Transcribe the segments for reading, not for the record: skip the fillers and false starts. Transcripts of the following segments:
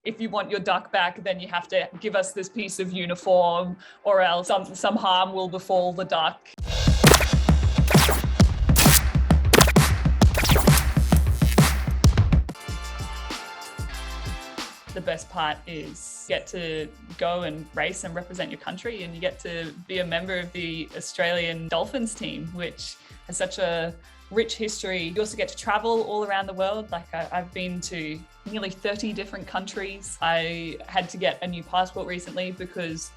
if you want your duck back, then you have to give us this piece of uniform, or else some harm will befall the duck. The best part is you get to go and race and represent your country, and you get to be a member of the Australian Dolphins team, which has such a rich history. You also get to travel all around the world. Like I've been to nearly 30 different countries. I had to get a new passport recently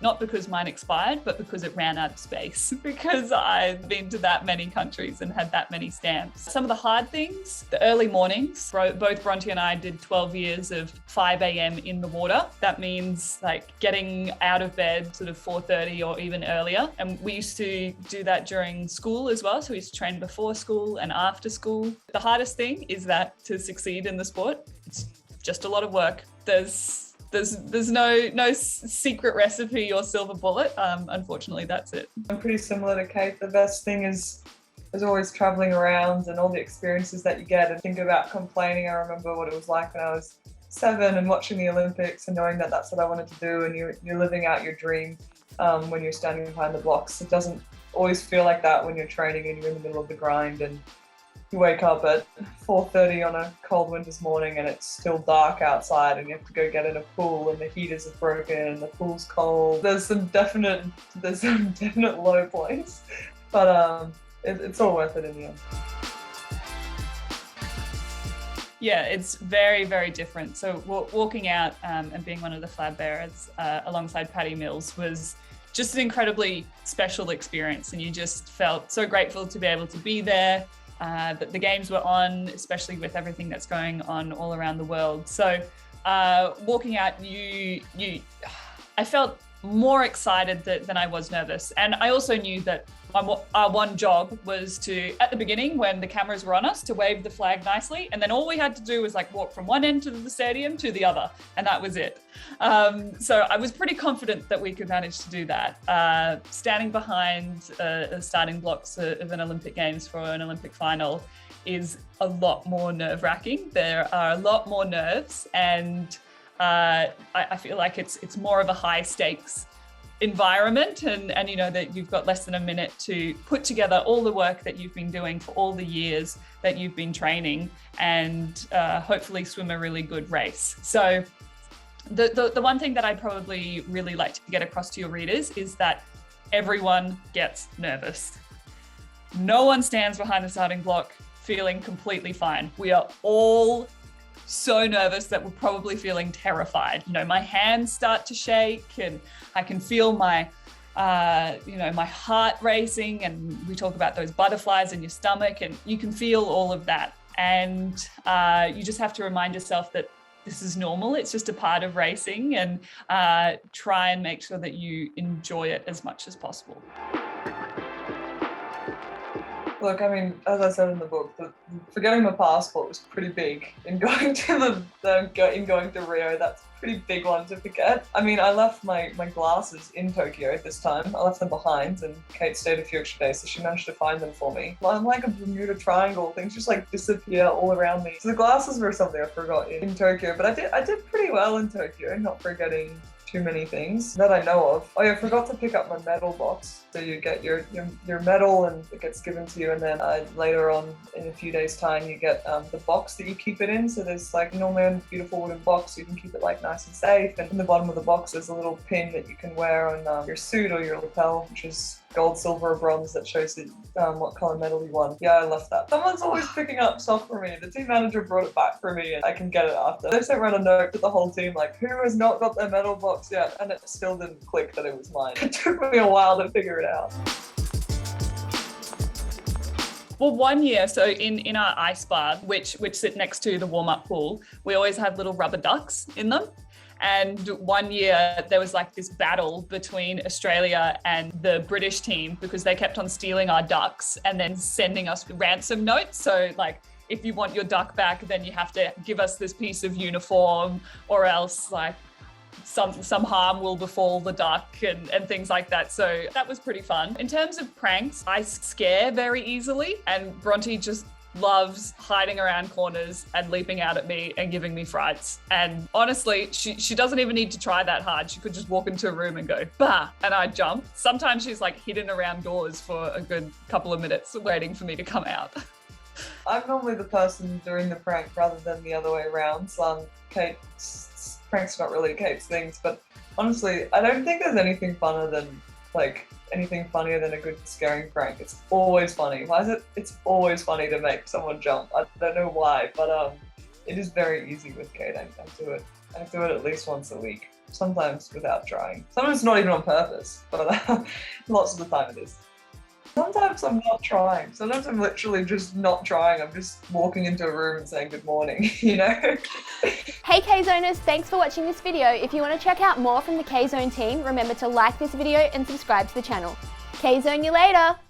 not because mine expired, but because it ran out of space, because I've been to that many countries and had that many stamps. Some of the hard things, the early mornings. Both Bronte and I did 12 years of 5 a.m. in the water. That means like getting out of bed sort of 4:30 or even earlier. And we used to do that during school as well. So we used to train before school and after school. The hardest thing is that to succeed in the sport, it's just a lot of work. There's no secret recipe or silver bullet. Unfortunately, that's it. I'm pretty similar to Cate. The best thing is always traveling around and all the experiences that you get, and think about complaining. I remember what it was like when I was 7 and watching the Olympics and knowing that that's what I wanted to do, and you're living out your dream when you're standing behind the blocks. It doesn't always feel like that when you're training and you're in the middle of the grind, and you wake up at 4:30 on a cold winter's morning and it's still dark outside, and you have to go get in a pool and the heaters are broken and the pool's cold. There's some definite low points, but it's all worth it in the end. Yeah, it's very, very different. So walking out and being one of the flag bearers alongside Paddy Mills was just an incredibly special experience, and you just felt so grateful to be able to be there. That the games were on, especially with everything that's going on all around the world. So walking out, I felt more excited than I was nervous. And I also knew that our one job was to, at the beginning when the cameras were on us, to wave the flag nicely. And then all we had to do was like walk from one end of the stadium to the other. And that was it. So I was pretty confident that we could manage to do that. Standing behind the starting blocks of an Olympic Games for an Olympic final is a lot more nerve-wracking. There are a lot more nerves, and I feel like it's more of a high stakes environment, and you know that you've got less than a minute to put together all the work that you've been doing for all the years that you've been training, and hopefully swim a really good race. So the one thing that I probably really like to get across to your readers is that everyone gets nervous. No one stands behind the starting block feeling completely fine. We are all so nervous that we're probably feeling terrified. You know, my hands start to shake, and I can feel my heart racing, and we talk about those butterflies in your stomach, and you can feel all of that. And you just have to remind yourself that this is normal. It's just a part of racing, and try and make sure that you enjoy it as much as possible. Look, I mean, as I said in the book, forgetting my passport was pretty big in going to Rio. That's a pretty big one to forget. I mean, I left my glasses in Tokyo this time. I left them behind, and Cate stayed a few extra days, so she managed to find them for me. I'm like a Bermuda Triangle. Things just like disappear all around me. So the glasses were something I forgot in Tokyo, but I did pretty well in Tokyo, not forgetting too many things that I know of. Oh yeah, I forgot to pick up my medal box. So you get your medal, and it gets given to you, and then later on in a few days time you get the box that you keep it in. So there's like normally a beautiful wooden box, so you can keep it like nice and safe, and in the bottom of the box there's a little pin that you can wear on your suit or your lapel, which is gold, silver or bronze, that shows you what colour medal you won. Yeah, I left that. Someone's always picking up stuff for me. The team manager brought it back for me, and I can get it after. They sent around a note to the whole team like, who has not got their medal box yet? And it still didn't click that it was mine. It took me a while to figure it out. Well, one year, so in our ice bar, which sit next to the warm-up pool, we always have little rubber ducks in them. And one year there was like this battle between Australia and the British team, because they kept on stealing our ducks and then sending us ransom notes. So like, if you want your duck back, then you have to give us this piece of uniform, or else like some harm will befall the duck, and things like that. So that was pretty fun. In terms of pranks, I scare very easily, and Bronte just loves hiding around corners and leaping out at me and giving me frights. And honestly, she doesn't even need to try that hard. She could just walk into a room and go, bah, and I'd jump. Sometimes she's like hidden around doors for a good couple of minutes waiting for me to come out. I'm normally the person doing the prank rather than the other way around. So prank's not really Cate's things, but honestly, I don't think there's anything funnier than a good scaring prank. It's always funny. Why is it? It's always funny to make someone jump. I don't know why, but it is very easy with Cate. I do it at least once a week. Sometimes without trying. Sometimes not even on purpose, but lots of the time it is. Sometimes I'm not trying. Sometimes I'm literally just not trying. I'm just walking into a room and saying good morning, you know? Hey K-Zoners, thanks for watching this video. If you want to check out more from the K-Zone team, remember to like this video and subscribe to the channel. K-Zone you later!